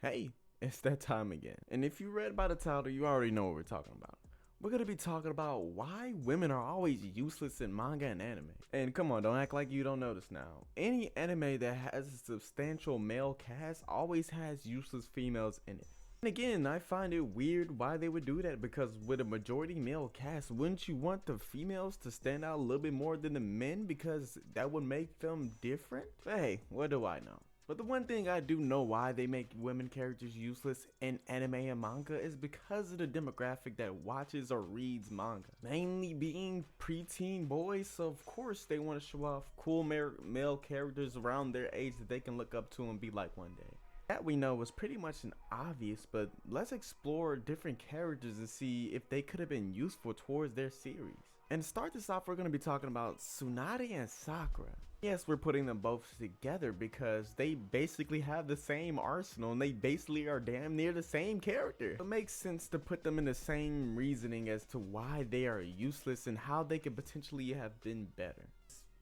Hey, it's that time again. And if you read by the title, you already know what we're talking about. We're gonna be talking about why women are always useless in manga and anime. And come on, don't act like you don't notice now. Any anime that has a substantial male cast always has useless females in it. And again, I find it weird why they would do that, because with a majority male cast, wouldn't you want the females to stand out a little bit more than the men, because that would make them different? But hey, what do I know? But the one thing I do know why they make women characters useless in anime and manga is because of the demographic that watches or reads manga. Mainly being preteen boys, so of course they want to show off cool male characters around their age that they can look up to and be like one day. That we know was pretty much an obvious, but let's explore different characters and see if they could have been useful towards their series. And to start this off, we're going to be talking about Tsunade and Sakura. Yes, we're putting them both together because they basically have the same arsenal and they basically are damn near the same character. It makes sense to put them in the same reasoning as to why they are useless and how they could potentially have been better.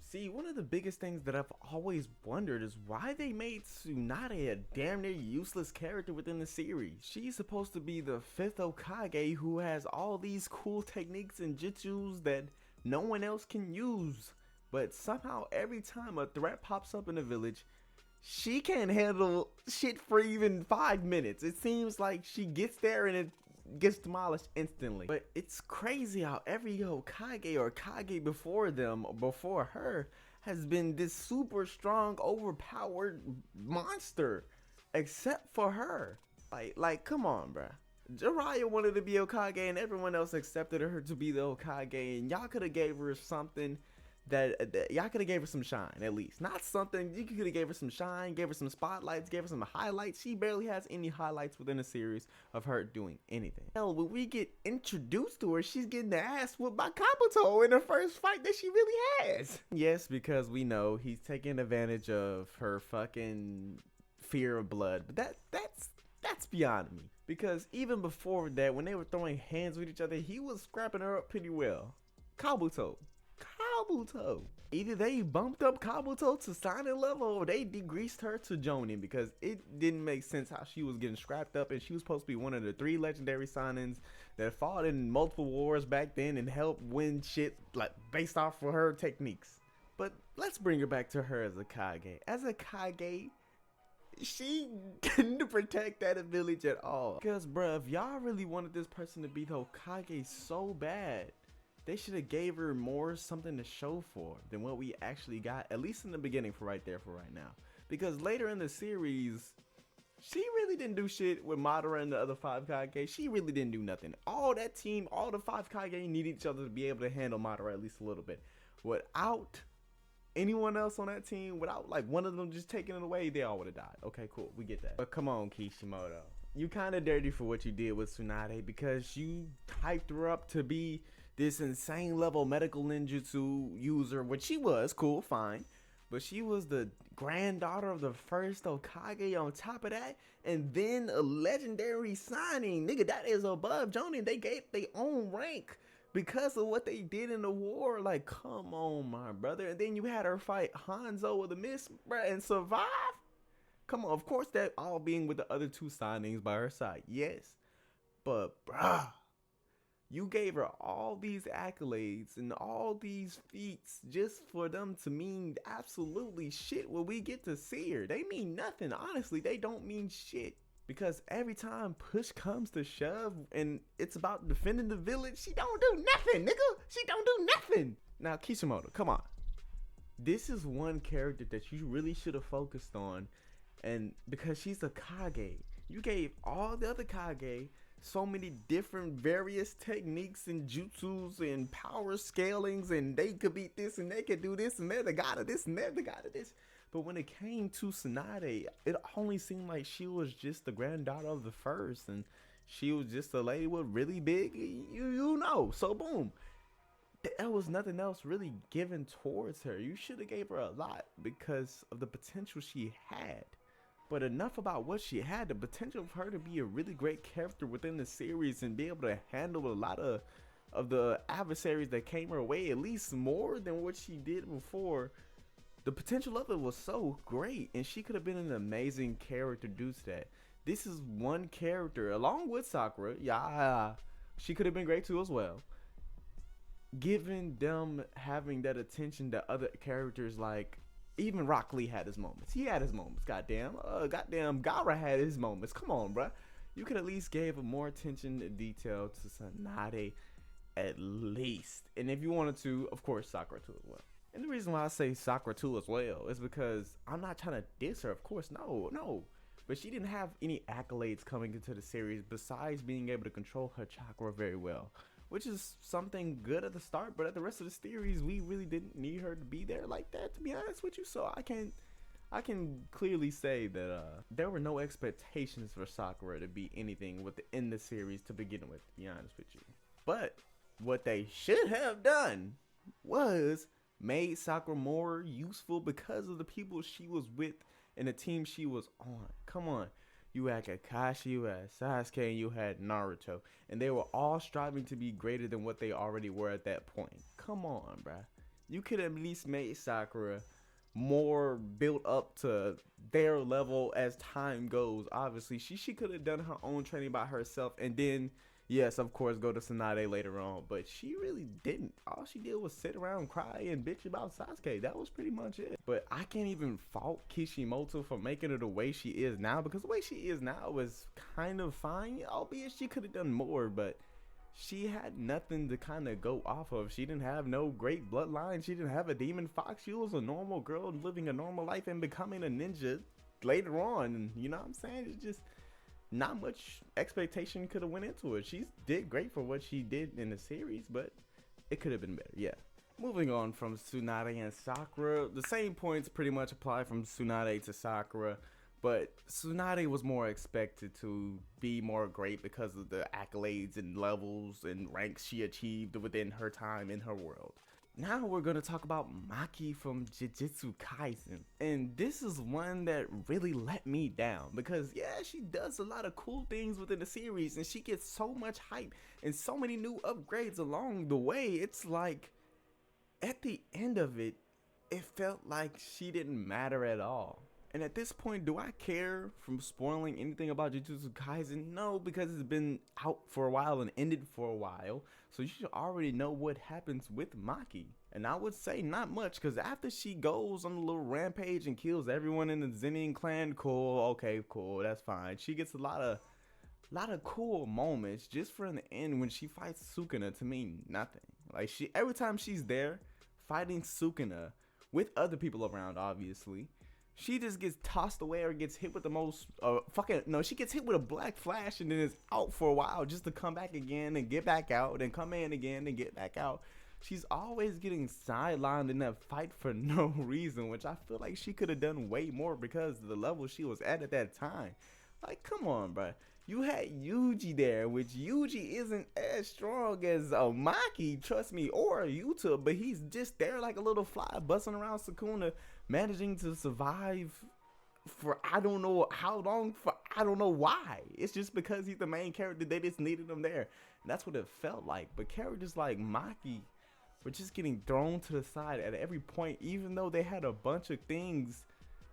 See, one of the biggest things that I've always wondered is why they made Tsunade a damn near useless character within the series. She's supposed to be the 5th Hokage who has all these cool techniques and jutsus that no one else can use. But somehow every time a threat pops up in the village, she can't handle shit for even 5 minutes. It seems like she gets there and it gets demolished instantly. But it's crazy how every Hokage or Kage before them or before her has been this super strong, overpowered monster, except for her. Like come on, bruh. Jiraiya wanted to be Hokage and everyone else accepted her to be the Hokage, and y'all could have gave her something that y'all could have gave her some shine, at least. Not something, you could have gave her some shine, gave her some spotlights, gave her some highlights. She barely has any highlights within a series of her doing anything. Hell, when we get introduced to her, she's getting the ass whooped by Kabuto in the first fight that she really has. Yes, because we know he's taking advantage of her fucking fear of blood, but that's beyond me. Because even before that, when they were throwing hands with each other, he was scrapping her up pretty well. Kabuto. Either they bumped up Kabuto to Sonic level or they degreased her to Jonin, because it didn't make sense how she was getting scrapped up, and she was supposed to be one of the 3 legendary Sonins that fought in multiple wars back then and helped win shit like based off of her techniques. But let's bring her back to her as a Kage. As a Kage, she couldn't protect that village at all. Because bruh, if y'all really wanted this person to be the Hokage so bad, they should have gave her more something to show for than what we actually got, at least in the beginning for right now. Because later in the series, she really didn't do shit with Madara and the other 5 Kage. She really didn't do nothing. All that team, all the 5 Kage needed each other to be able to handle Madara at least a little bit. Without anyone else on that team, without like one of them just taking it away, they all would have died. Okay, cool, we get that. But come on, Kishimoto. You kind of dirty for what you did with Tsunade, because you hyped her up to be this insane level medical ninjutsu user, which she was, cool, fine. But she was the granddaughter of the 1st Hokage on top of that, and then a legendary signing. Nigga, that is above Jonin. They gave their own rank because of what they did in the war. Like, come on, my brother. And then you had her fight Hanzo with a miss, bruh, and survive? Come on, of course that all being with the other 2 signings by her side, yes. But, bruh, you gave her all these accolades and all these feats just for them to mean absolutely shit when we get to see her. They mean nothing. Honestly, they don't mean shit. Because every time push comes to shove and it's about defending the village, she don't do nothing, nigga. She don't do nothing. Now, Kishimoto, come on. This is one character that you really should have focused on. And because she's a Kage, you gave all the other Kage so many different various techniques and jutsus and power scalings, and they could beat this and they could do this and they're the god of this and they're the god of this. But when it came to Tsunade, it only seemed like she was just the granddaughter of the 1st, and she was just a lady with really big, you know, so boom. There was nothing else really given towards her. You should have gave her a lot because of the potential she had. But enough about what she had. The potential of her to be a really great character within the series and be able to handle a lot of the adversaries that came her way, at least more than what she did before. The potential of it was so great, and she could have been an amazing character due to that. this is one character, along with Sakura, yeah, she could have been great too as well, given them having that attention that other characters like even Rock Lee had his moments. He had his moments. Goddamn, Gara had his moments. Come on, bruh. You could at least give more attention and detail to Tsunade, at least. And if you wanted to, of course, Sakura too as well. And the reason why I say Sakura too as well is because I'm not trying to diss her. Of course, no. But she didn't have any accolades coming into the series besides being able to control her chakra very well, which is something good at the start, but at the rest of the series, we really didn't need her to be there like that, to be honest with you. So I can clearly say that there were no expectations for Sakura to be anything within the series to begin with, to be honest with you. But what they should have done was made Sakura more useful because of the people she was with and the team she was on. Come on. You had Kakashi, you had Sasuke, and you had Naruto. And they were all striving to be greater than what they already were at that point. Come on, bruh. You could at least make Sakura more built up to their level as time goes. Obviously, she could have done her own training by herself. And then, yes, of course, go to Tsunade later on. But she really didn't. All she did was sit around, cry, and bitch about Sasuke. That was pretty much it. But I can't even fault Kishimoto for making her the way she is now, because the way she is now is kind of fine, albeit she could have done more, but she had nothing to kind of go off of. She didn't have no great bloodline. She didn't have a demon fox. She was a normal girl living a normal life and becoming a ninja later on. You know what I'm saying? It's just not much expectation could have went into it. She did great for what she did in the series, but it could have been better. Yeah. Moving on from Tsunade and Sakura, the same points pretty much apply from Tsunade to Sakura, but Tsunade was more expected to be more great because of the accolades and levels and ranks she achieved within her time in her world. Now we're going to talk about Maki from Jujutsu Kaisen. And this is one that really let me down because, yeah, she does a lot of cool things within the series and she gets so much hype and so many new upgrades along the way. It's like, at the end of it, it felt like she didn't matter at all. And at this point, do I care from spoiling anything about Jujutsu Kaisen? No, because it's been out for a while and ended for a while. So you should already know what happens with Maki. And I would say not much, because after she goes on a little rampage and kills everyone in the Zenin clan, cool, okay, cool, that's fine. She gets a lot of cool moments just for in the end when she fights Sukuna to mean nothing. Like, every time she's there fighting Sukuna with other people around, obviously, she just gets tossed away or gets hit with the most she gets hit with a black flash and then is out for a while just to come back again and get back out and come in again and get back out. She's always getting sidelined in that fight for no reason, which I feel like she could have done way more because of the level she was at that time. Like, come on, bro. You had Yuji there, which Yuji isn't as strong as Maki, trust me, or Yuta, but he's just there like a little fly busting around Sukuna, managing to survive for I don't know how long, for I don't know why. It's just because he's the main character, they just needed him there. And that's what it felt like. But characters like Maki were just getting thrown to the side at every point, even though they had a bunch of things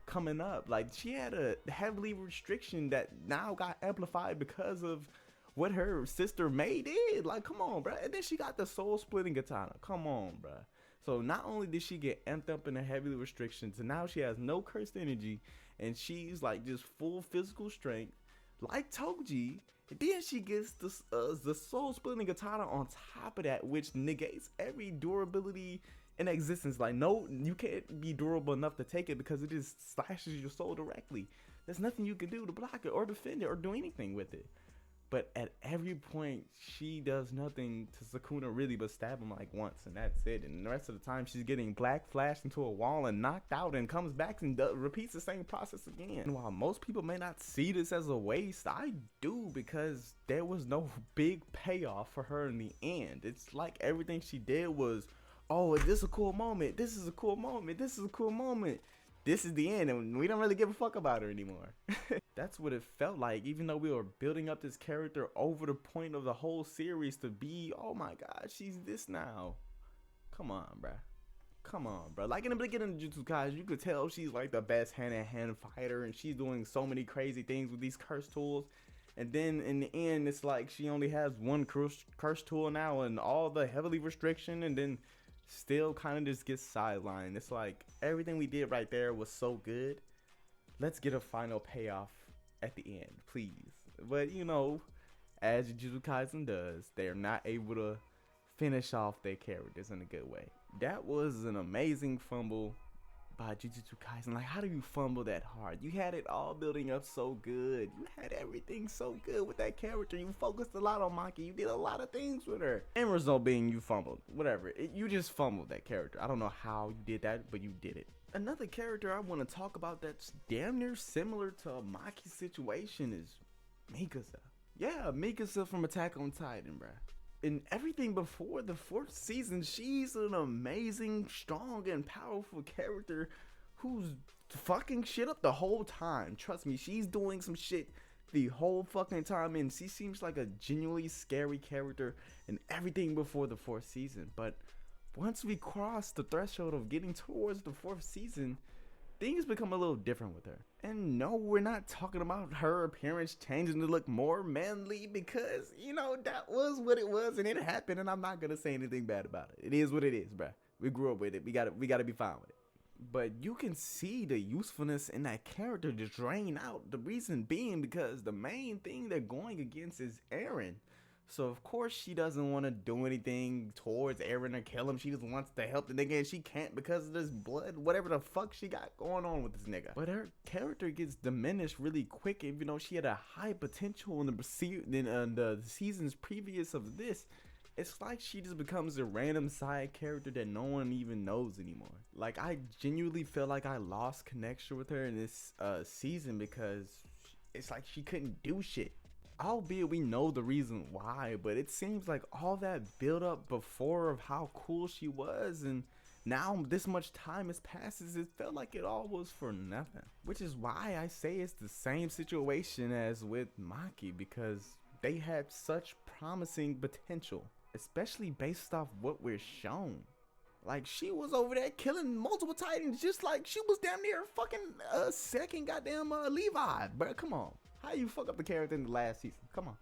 coming up. Like, she had a heavily restriction that now got amplified because of what her sister May did. Like, come on, bro. And then she got the soul splitting katana. Come on, bro. So not only did she get amped up in a heavy restriction, so now she has no cursed energy and she's like just full physical strength like Toji. And then she gets the soul splitting katana on top of that, which negates every durability in existence. Like, no, you can't be durable enough to take it because it just slashes your soul directly. There's nothing you can do to block it or defend it or do anything with it. But at every point, she does nothing to Sukuna really but stab him like once, and that's it. And the rest of the time, she's getting black flashed into a wall and knocked out and comes back and repeats the same process again. And while most people may not see this as a waste, I do, because there was no big payoff for her in the end. It's like everything she did was, oh, this is a cool moment, this is a cool moment, this is a cool moment, this is the end, and we don't really give a fuck about her anymore. That's what it felt like, even though we were building up this character over the point of the whole series to be, oh my god, she's this now. Come on, bruh. Come on, bro. Like in the beginning of Jujutsu Kaisen, you could tell she's like the best hand-to-hand fighter, and she's doing so many crazy things with these curse tools. And then in the end, it's like she only has one curse tool now, and all the heavily restriction, and then still kind of just gets sidelined. It's like everything we did right there was so good. Let's get a final payoff at the end, please. But you know, as Jujutsu Kaisen does, they're not able to finish off their characters in a good way. That was an amazing fumble by Jujutsu Kaisen. Like, how do you fumble that hard? You had it all building up so good. You had everything so good with that character. You focused a lot on Maki. You did a lot of things with her. End result being you fumbled. Whatever. You just fumbled that character. I don't know how you did that, but you did it. Another character I want to talk about that's damn near similar to Maki's situation is Mikasa. Yeah, Mikasa from Attack on Titan, bruh. In everything before the 4th season, she's an amazing, strong, and powerful character who's fucking shit up the whole time. Trust me, she's doing some shit the whole fucking time, and she seems like a genuinely scary character in everything before the 4th season. But once we cross the threshold of getting towards the 4th season, things become a little different with her. And no, we're not talking about her appearance changing to look more manly, because, you know, that was what it was and it happened, and I'm not gonna say anything bad about it. It is what it is, bruh. We grew up with it. We gotta be fine with it. But you can see the usefulness in that character just drain out. The reason being because the main thing they're going against is Eren. So of course she doesn't want to do anything towards Eren or kill him. She just wants to help the nigga, and she can't because of this blood, whatever the fuck she got going on with this nigga. But her character gets diminished really quick, even though she had a high potential in the seasons previous of this. It's like she just becomes a random side character that no one even knows anymore. Like, I genuinely feel like I lost connection with her in this season because it's like she couldn't do shit. Albeit we know the reason why, but it seems like all that build up before of how cool she was, and now this much time has passed, it felt like it all was for nothing. Which is why I say it's the same situation as with Maki, because they had such promising potential, especially based off what we're shown. Like, she was over there killing multiple Titans just like she was damn near fucking second goddamn Levi. But come on. How you fuck up the character in the last season? Come on.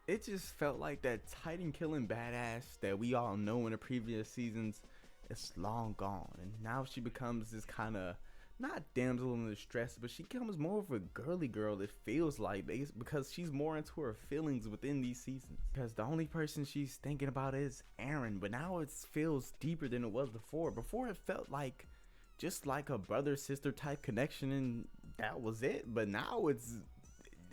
It just felt like that Titan killing badass that we all know in the previous seasons is long gone. And now she becomes this kind of, not damsel in distress, but she becomes more of a girly girl, it feels like, because she's more into her feelings within these seasons. Because the only person she's thinking about is Eren, but now it feels deeper than it was before. Before it felt like just like a brother-sister type connection, and that was it. But now it's,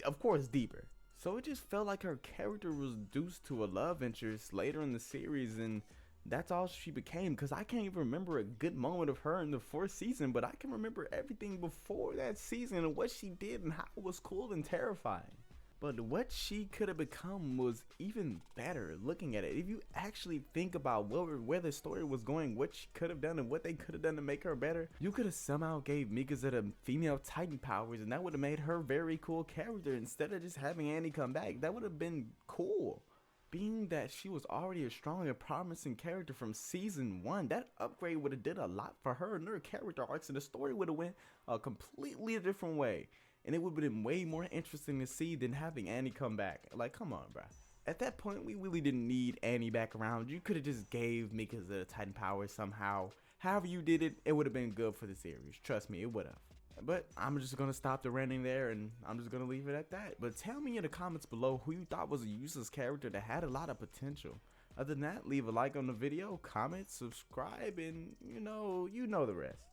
of course, deeper. So it just felt like her character was reduced to a love interest later in the series, and that's all she became. Because I can't even remember a good moment of her in the 4th season, but I can remember everything before that season and what she did and how it was cool and terrifying. But what she could have become was even better looking at it. If you actually think about where the story was going, what she could have done and what they could have done to make her better, you could have somehow gave Mikasa the female Titan powers, and that would have made her a very cool character instead of just having Annie come back. That would have been cool. Being that she was already a strong and promising character from season 1, that upgrade would have did a lot for her and her character arcs, and the story would have went a completely different way. And it would have been way more interesting to see than having Annie come back. Like, come on, bruh. At that point, we really didn't need Annie back around. You could have just gave Mikasa the Titan powers somehow. However you did it, it would have been good for the series. Trust me, it would have. But I'm just going to stop the ranting there, and I'm just going to leave it at that. But tell me in the comments below who you thought was a useless character that had a lot of potential. Other than that, leave a like on the video, comment, subscribe, and you know the rest.